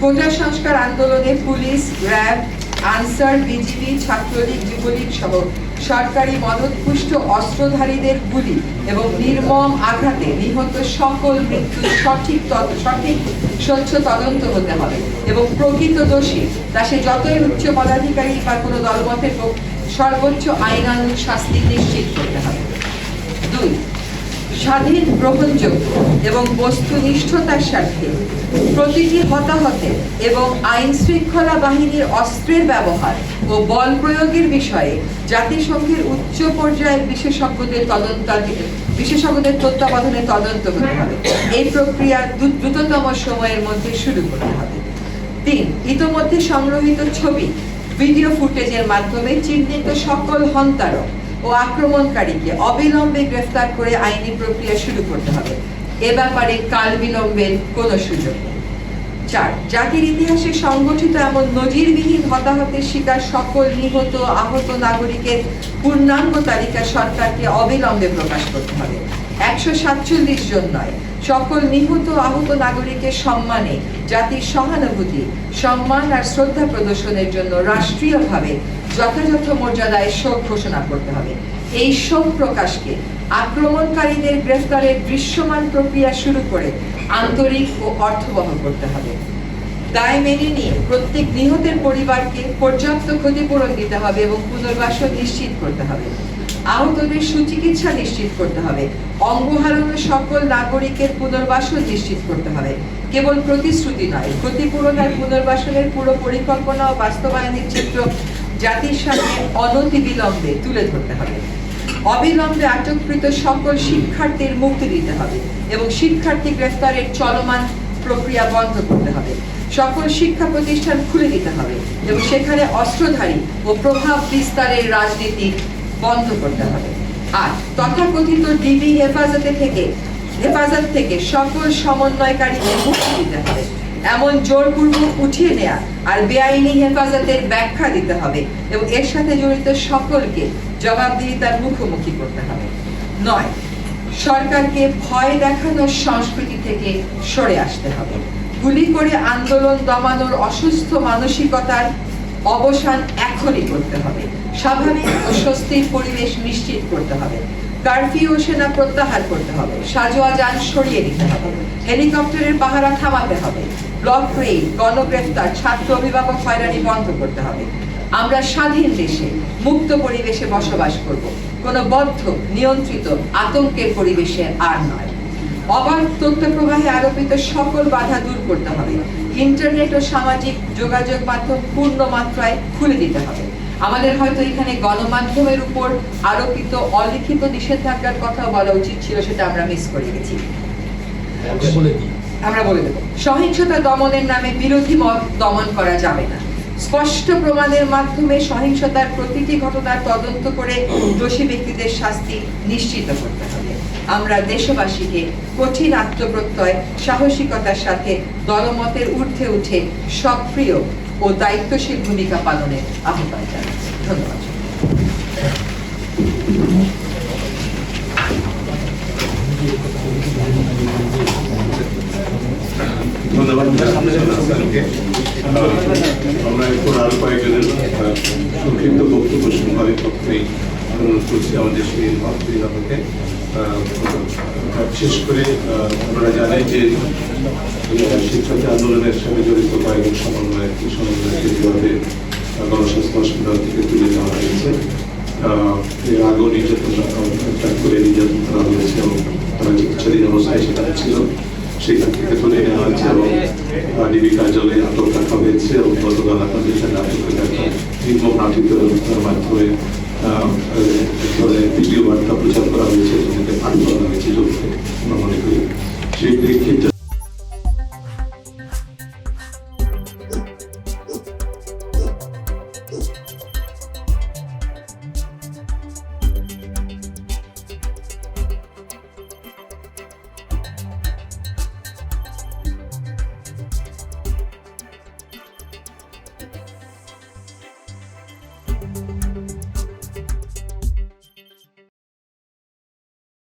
কোটা সংস্কার আন্দোলনে police, RAB, answer, BGB, Chhatra League, Jubo League সহ সরকারি মদতপুষ্ট অস্ত্রধারীদের গুলি এবং নির্মম আঘাতে নিহত সকল মৃত্যুর সঠিক স্বচ্ছ তদন্ত হতে হবে এবং প্রকৃত দোষী তা সে যতই উচ্চ পদাধিকারী বা কোনো দলমতের হোক সর্বোচ্চ আইনানুগ শাস্তি নিশ্চিত করতে হবে। 2. স্বাধীন, গ্রহণযোগ্য এবং বস্তুনিষ্ঠতার সাথে প্রতিটি হতাহতে এবং আইন শৃঙ্খলা বাহিনীর অস্ত্রের ব্যবহার ও বল প্রয়োগের বিষয়ে জাতিসংঘের উচ্চ পর্যায়ের বিশেষজ্ঞদের তত্ত্বাবধানে তদন্ত হতে হবে। এই প্রক্রিয়া দ্রুততম সময়ের মধ্যে শুরু করতে হবে। 3. ইতোমধ্যে সংগ্রহিত ছবি, ভিডিও ফুটেজের মাধ্যমে চিহ্নিত সকল হন্তারক ও আক্রমণকারীকে অবিলম্বে গ্রেফতার করে আইনি প্রক্রিয়া শুরু করতে হবে। এ ব্যাপারে কাল বিলম্বের কোনো সুযোগ নেই। 4. জাতির ইতিহাসে সংগঠিত এমন নজিরবিহীন হতাহতের শিকার সকল নিহত আহত নাগরিকের পূর্ণাঙ্গ তালিকা সরকারকে অবিলম্বে প্রকাশ করতে হবে। 147 জন নয়, সকল নিহত আহত নাগরিকের সম্মানে জাতির সহানুভূতি, সম্মান আর শ্রদ্ধা প্রদর্শনের জন্য রাষ্ট্রীয়ভাবে যথাযথ মর্যাদায় শোক ঘোষণা করতে হবে। এই শোক প্রকাশকে আক্রমণকারীদের গ্রেফতারের দৃশ্যমান প্রক্রিয়া শুরু করে আন্তরিক ও অর্থবহ করতে হবে। দায় মেনে নিয়ে প্রত্যেক নিহতের পরিবারকে পর্যাপ্ত ক্ষতিপূরণ দিতে হবে এবং পুনর্বাসন নিশ্চিত করতে হবে। আহতদের সুচিকিৎসা নিশ্চিত করতে হবে। অঙ্গ হারানো সকল নাগরিকের পুনর্বাসন নিশ্চিত করতে হবে। কেবল প্রতিশ্রুতি নয়, ক্ষতিপূরণ আর পুনর্বাসনের পুরো পরিকল্পনা ও বাস্তবায়নের চিত্র জাতির সামনে অনতিবিলম্বে তুলে ধরতে হবে। অবিলম্বে আটককৃত সকল শিক্ষার্থীর মুক্তি দিতে হবে এবং শিক্ষার্থী গ্রেফতারের চলমান প্রক্রিয়া বন্ধ করতে হবে। সকল শিক্ষা প্রতিষ্ঠান খুলে দিতে হবে এবং সেখানে অস্ত্রধারী ও প্রভাব বিস্তারের রাজনীতি বন্ধ করতে হবে। আর তথাকথিত ডিবি হেফাজত থেকে সকল সমন্বয়কারীকে মুক্তি দিতে হবে। এমন জোরপূর্বক উঠিয়ে নেয়া আর বেআইনি হেফাজতের ব্যাখ্যা দিতে হবে এবং এর সাথে জড়িত সকলকে জবাবদিহিতার মুখোমুখি করতে হবে। 9. সরকারকে ভয় দেখানোর সংস্কৃতি থেকে সরে আসতে হবে। গুলি করে আন্দোলন দমানোর অসুস্থ মানসিকতার অবসান এখনই করতে হবে। স্বাভাবিক ও স্বস্তির পরিবেশ নিশ্চিত করতে হবে। কারফিউ ও সেনা প্রত্যাহার করতে হবে। সাজোয়া যান সরিয়ে দিতে হবে। হেলিকপ্টারের পাহারা থামাতে হবে। ব্লক রেড, গণগ্রেফতার, ছাত্র অভিভাবক হয়রানি বন্ধ করতে হবে। আমরা স্বাধীন দেশে মুক্ত পরিবেশে বসবাস করব, কোনো বদ্ধ নিয়ন্ত্রিত আতঙ্কের পরিবেশে আর নয়। অবাধ তথ্য প্রবাহে আরোপিত সকল বাধা দূর করতে হবে। ইন্টারনেট ও সামাজিক যোগাযোগ মাধ্যম পূর্ণ মাত্রায় খুলে দিতে হবে। আমাদের হয়তো এখানে গণমাধ্যমের উপর আরোপিত অলিখিত নিষেধাজ্ঞার কথা বলা উচিত ছিল, সেটা আমরা মিস করে গেছি। আমরা বলে দেব, সহিংসতা দমনের নামে বিরোধী মত দমন করা যাবে না। স্পষ্ট প্রমাণের মাধ্যমে সহিংসতার প্রতিটি ঘটনার তদন্ত করে দোষী ব্যক্তিদের শাস্তি নিশ্চিত করতে হবে। আমরা দেশবাসীকে কঠিন আত্মপ্রত্যয়, সাহসিকতার সাথে দলমতের ঊর্ধ্বে উঠে সক্রিয় ও দায়িত্বশীল ভূমিকা পালনের আহ্বান জানাচ্ছি। ধন্যবাদ। ধন্যবাদ। আমরা এখন আরো কয়েকজনের সংক্ষিপ্ত বক্তব্য শুনবার পক্ষেই অনুরোধ করছি আমাদের সেই আমাকে বিশেষ করে আপনারা জানেন যে শিক্ষার্থী আন্দোলনের সাথে জড়িত কয়েকজন সমন্বয়কে যেভাবে গণস্বাস্থ্য হাসপাতাল থেকে তুলে নেওয়া হয়েছে, এর আগেও নির্যাতন করে নির্যাতন করা হয়েছে এবং তারা চিকিৎসাধীন অবস্থায় সেখানে ছিল, সেখান থেকে তুলে নেওয়া হয়েছে এবং ডিবি কার্যালয়ে আটক রাখা হয়েছে এবং গতকাল আপনাদের সাথে আটকের একটা নির্মম নাটকের মাধ্যমে ভিডিও বার্তা প্রচার করা হয়েছে, যেটাকে পাঠ করা হয়েছে আমরা মনে করি সেই প্রেক্ষিতে